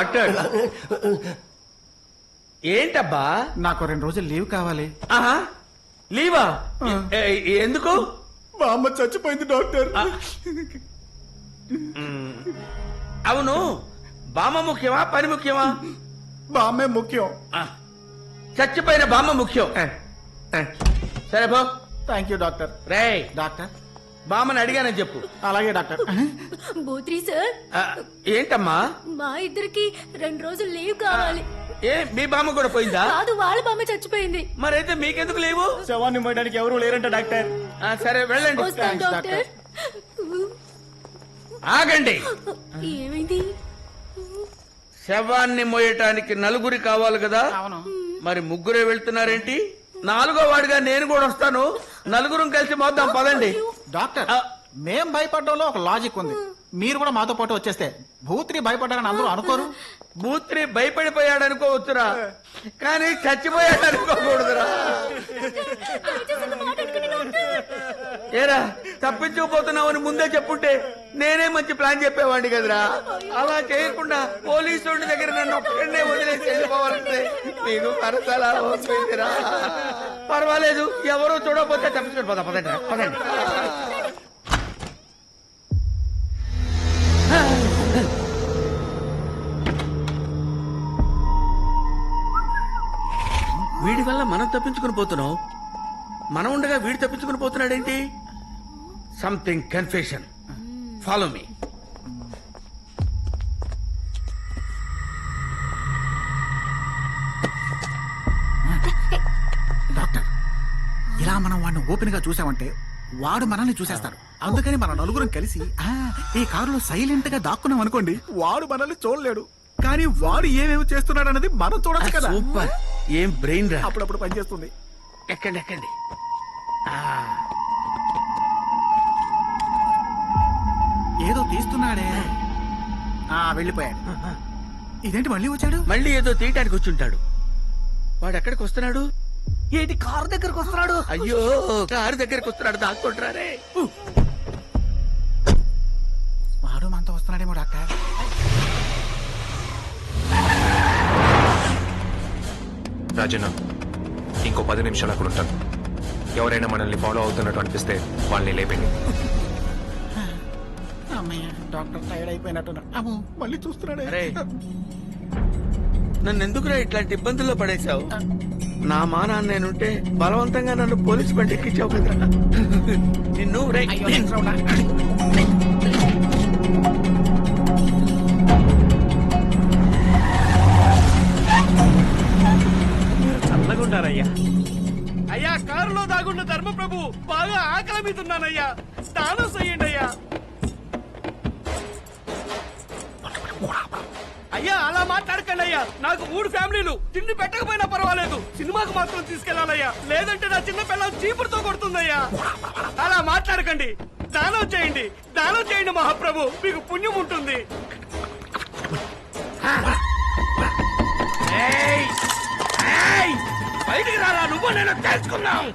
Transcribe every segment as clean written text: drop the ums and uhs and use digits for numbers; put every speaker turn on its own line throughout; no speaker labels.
Doctor ఏంటబ్బా?
నాకు 2 రోజులు లీవ్ కావాలి.
ఆహా, లీవా? ఎందుకు?
మా అమ్మ చచ్చిపోయింది డాక్టర్.
అవును, బామ్మ ముఖ్యమా పని ముఖ్యమా?
బామ్మే ముఖ్యం.
చచ్చిపోయిన బామ్మ ముఖ్యం. సరే బా.
Thank you doctor.
రే
డాక్టర్,
బామ్మని అడిగానని చెప్పు.
అలాగే డాక్టర్.
బోత్రి సార్,
ఏంటమ్మా?
మా ఇద్దరికి 2 రోజులు లీవ్ కావాలి.
ఏ మీ బామ్మ కూడా పోయిందా?
కాదు, వాళ్ళ బామ్మ చచ్చిపోయింది.
మరైతే మీకెందుకు లేవు?
శవాన్ని మోయడానికి ఎవరు లేరంట డాక్టర్.
సరే వెళ్ళండి.
వస్తాం
థాంక్స్,
డాక్టర్.
ఆగండి.
ఏమైంది?
శవాన్ని మోయటానికి 4 కావాలి కదా?
అవును.
మరి 3 వెళ్తున్నారేంటి? 4వ వాడిగా నేను కూడా వస్తాను. 4 కలిసి మోద్దాం పదండి.
డాక్టర్, మేం భయపడడంలో ఒక లాజిక్ ఉంది. మీరు కూడా మాతో పాటు వచ్చేస్తే భూత్రి భయపడ్డారని అందరూ అనుకోరు.
బూత్రి భయపడిపోయాడు అనుకోవచ్చురా, కానీ చచ్చిపోయాడు అనుకోకూడదురా. ఏరా, తప్పించుకుపోతున్నావని ముందే చెప్పుంటే నేనే మంచి ప్లాన్ చెప్పేవాడిని కదరా. అలా చేయకుండా పోలీసు దగ్గర నన్ను ఒక్కడనే వదిలేసి వెళ్ళిపోవాలంటే మీకు కరతలా వస్తుందిరా. పర్వాలేదు, ఎవరో చూడకపోతే తప్పించుకొని పోదా. పదండి పదండి. వీడి వల్ల మనం తప్పించుకుని పోతున్నాం, మనం ఉండగా వీడు తప్పించుకుని పోతున్నాడేంటి? Something confusion. Follow me.
Doctor, ఇలా మనం వాడిని ఓపెన్ గా చూసామంటే వాడు మనల్ని చూసేస్తాడు. అందుకని మన 4 కలిసి ఈ కారులో సైలెంట్ గా దాక్కున్నాం అనుకోండి, వాడు మనల్ని చూడలేడు. కానీ వాడు ఏమేమి చేస్తున్నాడు అన్నది మనం చూడొచ్చు కదా.
సూపర్. ఏం బ్రెయిన్ రా.
అప్పుడప్పుడు పనిచేస్తుంది.
ఎక్కండి ఎక్కండి.
ఏదో తీస్తున్నాడే. వెళ్ళిపోయాడు. ఇదేంటి మళ్ళీ వచ్చాడు?
మళ్ళీ ఏదో తీయటానికి వచ్చుంటాడు. వాడు ఎక్కడికి వస్తున్నాడు?
ఏంటి కారు దగ్గరకు వస్తున్నాడు?
అయ్యో, కారు దగ్గరికి వస్తున్నాడు. దాక్కుంటారే.
వాడు మనతో వస్తున్నాడేమో డాక్టర్.
రాజన్న, ఇంకో 10 నిమిషాలు అక్కడ ఉంటాను. ఎవరైనా మనల్ని ఫాలో అవుతున్నట్టు అనిపిస్తే వాళ్ళని లేపండి.
అమ్మయ్య, డాక్టర్ టైర్డ్ అయిపోయినట్టున్నా. అమ్మో, మళ్ళీ చూస్తున్నాడే.
అరే, నన్ను ఎందుకురా ఇట్లాంటి ఇబ్బందుల్లో పడేశావు? నా మానాన్న నేనుంటే బలవంతంగా నన్ను పోలీసు బండి ఎక్కించావు కదా. నిన్ను
చల్లగుంటారయ్యా. అయ్యా, కారులో దాగున్న ధర్మప్రభు బాగా ఆకలి మీదున్నానయ్యా, స్నానం చెయ్యండి అయ్యా. అయ్యా, అలా మాట్లాడకండి అయ్యా. నాకు 3 ఫ్యామిలీలు, తిండి పెట్టకపోయినా పర్వాలేదు, సినిమాకు మాత్రం తీసుకెళ్లాలయ్యా. లేదంటే నా చిన్న పిల్లలు చీపురుతో కొడుతుందయ్యా. అలా మాట్లాడకండి. దానం చేయండి, దానం చేయండి మహాప్రభు, మీకు పుణ్యం ఉంటుంది.
బయటికి రాలా, నువ్వు నేను తెలుసుకున్నావు.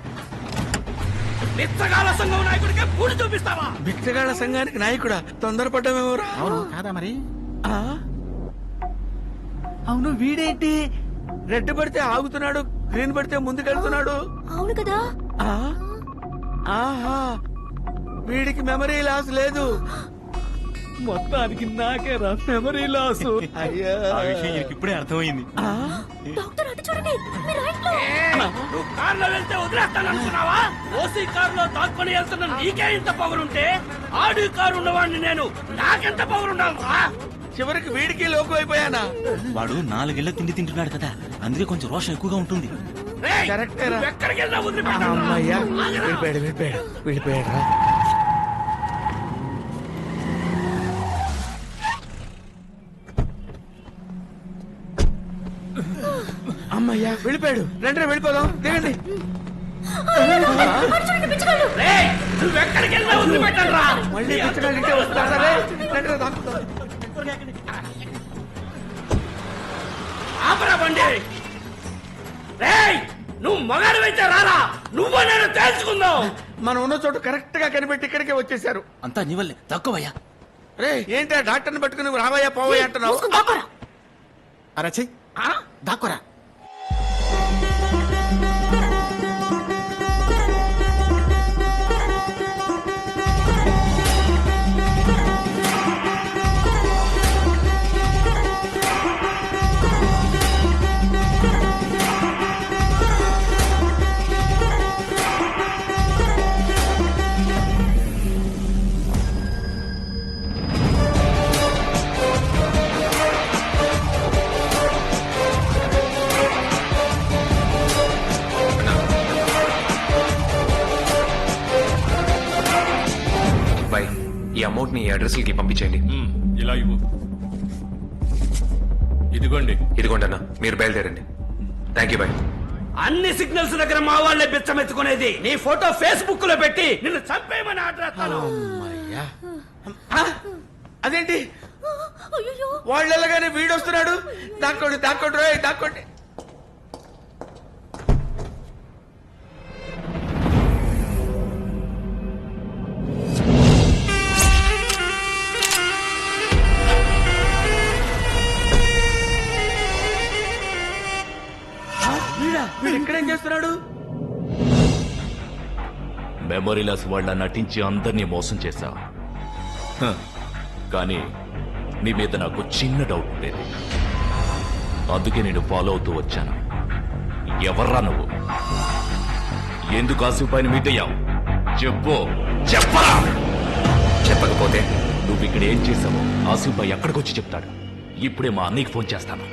బిచ్చగాళ్ళ సంఘం నాయకుడికే పూడి చూపిస్తావా? బిచ్చగాళ్ళ సంఘానికి నాయకుడా? తొందరపడ్డామేమోరా.
అవును కాదా మరి?
అవును, వీడేంటి రెడ్ పడితే ఆగుతున్నాడు, గ్రీన్ పడితే ముందుకెళ్తున్నాడు.
అవును కదా.
ఆహా, వీడికి మెమరీ లాస్ లేదు.
మొత్తానికి నాకే రా మెమరీ లాస్.
అయ్యా,
ఇప్పుడే అర్థమైంది.
డాక్టర్, అటు చూడండి. మీరు రైట్లో.
నువ్వు కార్లో వెళ్తే వదిలేస్తాను అనుకున్నావా? ఓసీ కారులో దాక్కుని వెళ్తున్నా నీకే ఇంత పవరుంటే ఆడి కారు ఉన్నవాడిని నేను, నాకెంత పవరుండాలరా? చివరికి వీడికి లోకు అయిపోయానా?
వాడు 4 ఏళ్ల తిండి తింటున్నాడు కదా, అందుకే కొంచెం రోషం ఎక్కువగా ఉంటుంది.
ఎక్కడికి వెళ్ళినా వెళ్ళిపోయాడు. అమ్మయ్యా, వెళ్ళిపోయాడు. రండి వెళ్ళిపోదాం. దిగండి. నువ్వెక్కడికి వెళ్ళినా వదిలిపెట్టారా? మళ్ళీ పిచ్చగాళ్ళు ఇంటే వస్తారా? ఆపరా బండి. నువ్వు మగాడివైతే రారా, నువ్వు నేను తెలుసుకుందాం. మనం ఉన్న చోటు కరెక్ట్ గా కనిపెట్టి ఇక్కడికే వచ్చేసారు.
అంతా నీ వల్లే. తక్కువయ్యా.
రే, ఏంటా డాక్టర్ని పట్టుకుని రావయ్యా పోవయ్యా అంటున్నావు?
అరే చెయ్యి దాక్కురా.
బాయ్, ఈ అమౌంట్ ని అడ్రస్కి పంపించండి.
ఇలా ఇవ్వు. ఇదిగోండి.
ఇదిగోండి అన్న, మీరు బయలుదేరండి. Thank you bye.
అన్ని సిగ్నల్స్ దగ్గర మా వాళ్ళే బిచ్చమెత్తుకునేది. నీ ఫోటో ఫేస్బుక్ లో పెట్టి నిన్ను చంపేయమని ఆర్డర్ చేస్తాను.
అదేంటి
అయ్యో
వాళ్ళు వెళ్ళగానే వీడొస్తున్నాడు. దాక్కోండి దాక్కోండి రోయ్ దాక్కోండి. వీడు ఎక్కడేం చేస్తున్నాడు?
మెమొరీలెస్ వాళ్ళ నటించి అందరినీ మోసం చేశా. కానీ నీ మీద నాకు చిన్న డౌట్ ఉండేది. అందుకే నేను ఫాలో అవుతూ వచ్చాను. ఎవర్రా నువ్వు? ఎందుకు ఆసిఫ్ పైన మీట్ అయ్యావు? చెప్పు, చెప్పరా.
చెప్పకపోతే
నువ్వు ఇక్కడ ఏం చేసావో ఆసిఫ్ భాయ్ ఎక్కడికి వచ్చి చెప్తాడు. ఇప్పుడే మా అన్నయ్యకి ఫోన్ చేస్తాను.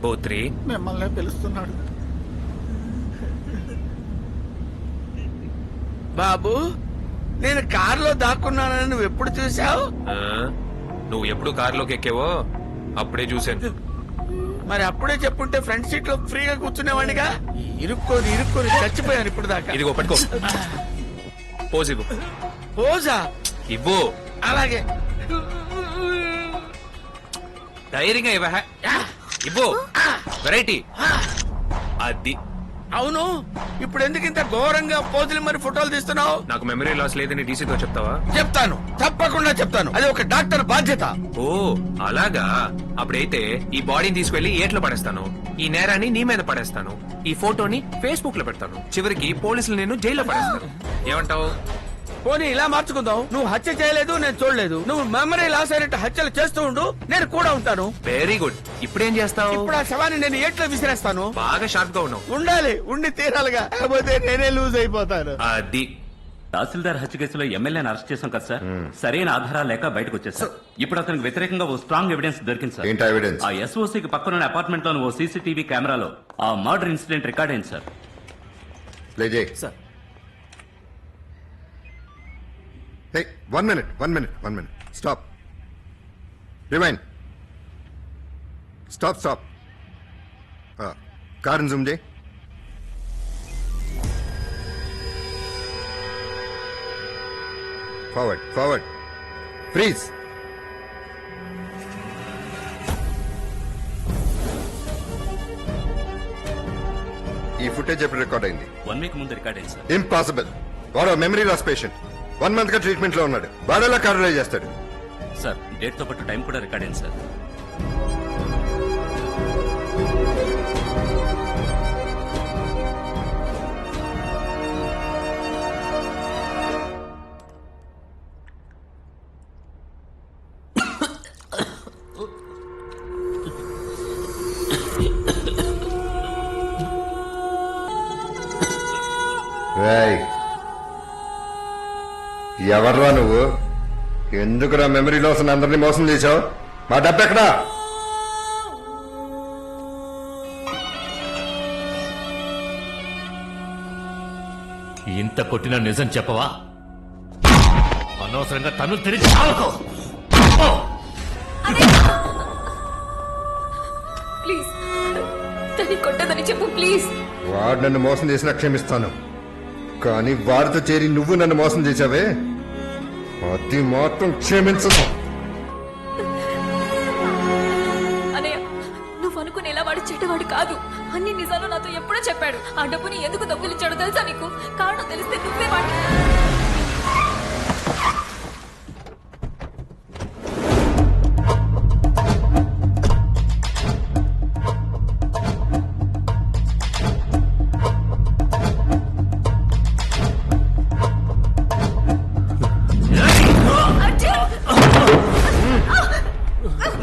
పోత్రి,
మిమ్మల్ని పిలుస్తున్నాడు.
బాబు, నేను కారులో దాక్కున్నానని నువ్వు ఎప్పుడు చూసావు?
ఆ, నువ్వు ఎప్పుడు కారులోకి ఎక్కావో అప్పుడే చూశాను.
మరి అప్పుడే చెప్పుంటే ఫ్రంట్ సీట్ లో ఫ్రీగా కూర్చునేవాడిగా. ఇరుక్కొని ఇరుక్కొని చచ్చిపోయాను ఇప్పుడు దాకా.
ఇదిగో పట్టుకో. పోజ్ ఇవ్వు.
పోజా?
ఇవ్వు.
అలాగే.
ధైర్యంగా ఇవ్వ. ఇవ్వు. వెరైటీ అది.
అవును, ఇప్పుడు ఎందుకు ఇంత ఘోరంగా పోజులు మరి ఫోటోలు తీస్తున్నావు?
నాకు మెమరీ లాస్ లేదని డీసీతో చెప్తావా?
చెప్తాను, తప్పకుండా చెప్తాను. అది ఒక డాక్టర్ బాధ్యత.
ఓ అలాగా. అప్పుడైతే ఈ బాడీని తీసుకెళ్లి ఏట్లో పడేస్తాను, ఈ నేరాన్ని నీ మీద పడేస్తాను, ఈ ఫోటోని ఫేస్బుక్ లో పెడతాను, చివరికి పోలీసులు నేను జైల్లో పడేస్తాను. ఏమంటావు?
పోనీ ఇలా మార్చుకుందాం. నువ్వు హత్య చేయలేదు, నేను చూడలేదు. నువ్వు మెమరీ లాస్ అయినట్టు హత్యలు చేస్తూ ఉండు, నేను కూడా ఉంటాను.
Very good. ఇప్పుడేం చేస్తావు?
ఇప్పుడు ఆ శవాన్ని నేను ఏట్లో విసిరేస్తాను.
బాగా షార్ప్ గా ఉన్నావు.
ఉండాలి, ఉండి తీరాలిగా, కాకపోతే నేనే లూజ్ అయిపోతాను.
అది
తహసీల్దార్ హత్య కేసులో ఎమ్మెల్యేని అరెస్ట్ చేశాం కదా సార్. సరైన ఆధారాలు లేక బయటకు వచ్చేసారు. ఇప్పుడు అతనికి వ్యతిరేకంగా ఓ స్ట్రాంగ్ ఎవిడెన్స్ దొరికింది సార్.
ఏంటి ఎవిడెన్స్?
ఆ ఎస్ఓసికి పక్కనున్న అపార్ట్మెంట్ లోని ఓ సీసీటీవీ కెమెరాలో ఆ మర్డర్ ఇన్సిడెంట్ రికార్డ్ అయింది సార్.
ప్లే చేయి.
Sir.
Hey, one minute. Stop. Rewind. Stop. Car and zoom చేయి. Forward. Freeze. ఈ ఫుటేజ్ ఎప్పుడు రికార్డ్ అయింది?
1 వీక్ ముందు రికార్డ్ అయింది సార్.
ఇంపాసిబుల్. వాడు మెమరీ లాస్ పేషెంట్. 1 month గా ట్రీట్మెంట్ లో ఉన్నాడు. వాడేలా కారులో చేస్తాడు?
సార్ డేట్ తో పాటు టైం కూడా రికార్డ్ అయింది సార్.
రేయ్, ఎవర్రా నువ్వు? ఎందుకురా మెమరీ లాస్ అందరినీ మోసం చేశావు? మా డబ్బు ఎక్కడా?
ఇంత కొట్టిన నిజం చెప్పవా? అనవసరంగా తను తిరిగి చావకు.
ప్లీజ్ తన్ని కొట్టదని చెప్పు ప్లీజ్.
వాడు నన్ను మోసం చేసినా క్షమిస్తాను, కానీ వాడితో చేరి నువ్వు నన్ను మోసం చేశావే, అది మాత్రం క్షమించను.
అనయ్య నువ్వు అనుకునేలా వాడు చెడ్డవాడు కాదు. అన్ని నిజాలు నాతో ఎప్పుడో చెప్పాడు. ఆ డబ్బుని ఎందుకు దొంగిలించాడో తెలుసా నీకు? కారణం తెలిస్తే నువ్వే వాడు.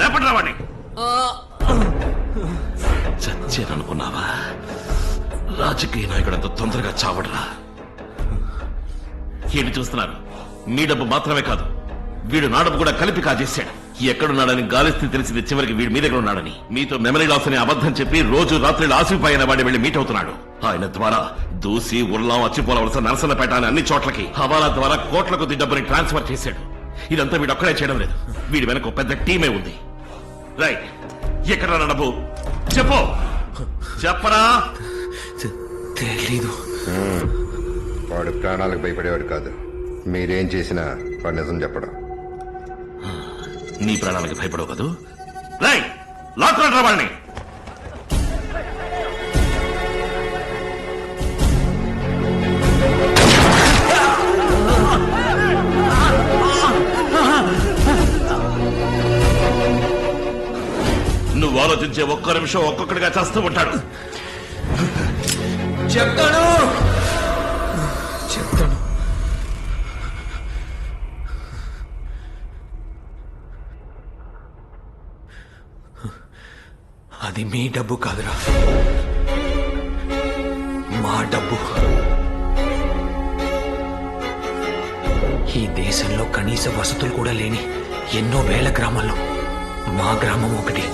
లేపట్రావాణ్ణి. చచ్చాననుకున్నావా? రాజకీయ నాయకుడు అంత తొందరగా చావడరా. ఏంటి చూస్తున్నారు? మీ డబ్బు మాత్రమే కాదు, వీడు నా డబ్బు కూడా కలిపి కాజేశాడు. ఎక్కడున్నాడని గాలిస్తే తెలిసింది చివరికి వీడి మీ దగ్గర ఉన్నాడని. మీతో మెమరీ లాస్ అని అబద్ధం చెప్పి రోజు రాత్రి ఆసిపోయిన వాడి వెళ్లి మీట్ అవుతున్నాడు. ఆయన ద్వారా దూసి ఉల్లాం అచ్చిపోలవలస నరసన్నపేట అని అన్ని చోట్లకి హవాలా ద్వారా కోట్ల కొద్ది డబ్బుని ట్రాన్స్ఫర్ చేశాడు. ఇదంతా వీడు ఒక్కడే చేయడం లేదు, వీడి వెనక ఒక పెద్ద టీమే ఉంది. రైట్, ఎక్కడ డబ్బు చెప్పు. చెప్పరా?
తెలీదు.
వాడు ప్రాణాలకు భయపడేవాడు కాదు. మీరేం చేసినా వాడు నిజం చెప్పడం.
నీ ప్రాణాలకి భయపడవు కదూ? రైట్, లాక్రా వాడిని. నువ్వు ఆలోచించే ఒక్క నిమిషం ఒక్కొక్కడిగా చేస్తూ ఉంటాడు.
చెప్తాను.
అది మీ డబ్బు కాదురా, మా డబ్బు. ఈ దేశంలో కనీస వసతులు కూడా లేని ఎన్నో వేల గ్రామాల్లో మా గ్రామం ఒకటి.